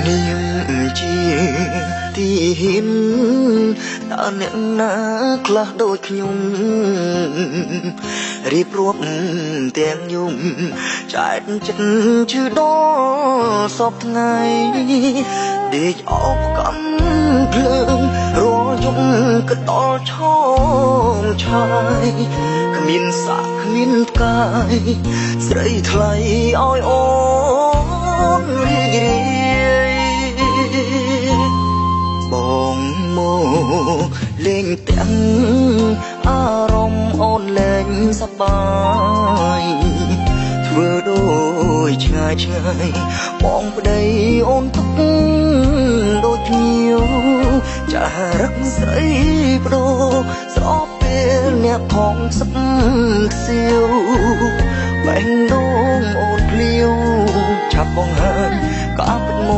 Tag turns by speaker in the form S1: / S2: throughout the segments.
S1: នាងជាទីហ៊ានតើអ្នកណាខ្លះដូចខ្ញុំរៀបរាប់ទាំងយំចែកចិត្តឈឺដល់សពថ្ងៃដេកអបកាន់ភ្លើងរាល់យប់ក៏ដល់ឆោមឆាយគ្មានសាក់គ្មានផ្កាយស្រីថ្លៃឲ្យអូនរីករាយបងមកលេងទាំងអារម្មណ៍អូនលែងសប្បាយធ្វើដូចឆ្ងាយឆ្ងាយបងប្តីអូនទុកដូចញៀវចារឹកស្រីបដូរស្របពេលអ្នកផងសឹកខ្សៀវបែងដងអូនភ្លាវឆាប់បងហើយក៏ពិតម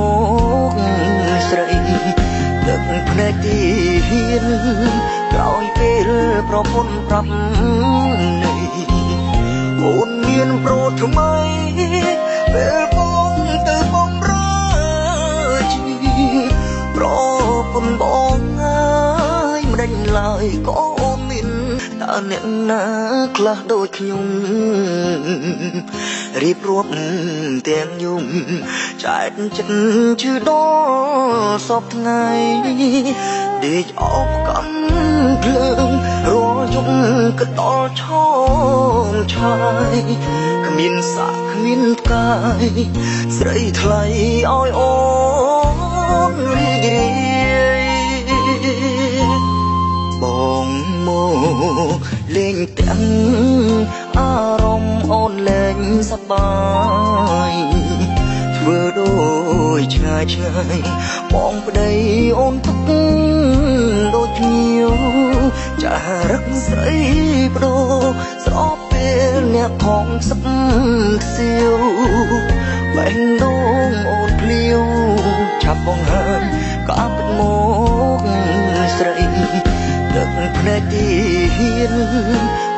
S1: កស្រីទឹកភ្នែកទីហ៊ានក្រោយពេលប្រពន្ធប្រាប់នេះអូនមានប្រូថ្មីពេលបងទៅបំរើជីប្រពន្ធបងហើយមិនដេញឡើយក៏អូនមានតើអ្នកណាខ្លះដូចខ្ញុំរៀបរាប់ទាំងយំចែកចិត្តឈឺដល់សពថ្ងៃដេកអបកាន់ភ្លើងរាល់យប់ក៏ដល់ឆោមឆាយគ្មានសាក់គ្មានផ្កាយស្រីថ្លៃឲ្យអូនរីករាយបងមកលេងទាំងអារម្មណ៍អូនលែងសប្បាយធ្វើដូចឆ្ងាយឆ្ងាយបងប្តីអូនទុកដូចញៀវចារឹកស្រីបដូរស្របពេលអ្នកផងសឹកខ្សៀវបែងដងអូនភ្លាវឆាប់បងហើយក៏ពិតមកស្រីទឹកភ្នែកទីហ៊ាន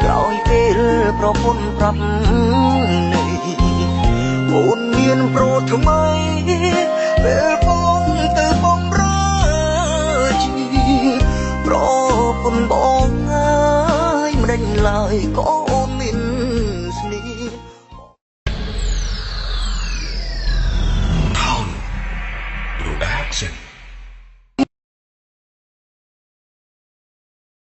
S1: ក្រោយពេលប្រពន្ធប្រាប់នេះអូនមានប្រូថ្មីពេលបងទៅបំរើជីប្រពន្ធបងហើយមិនដេញឡើយក៏អូនមានស្នេហ៍
S2: Town Production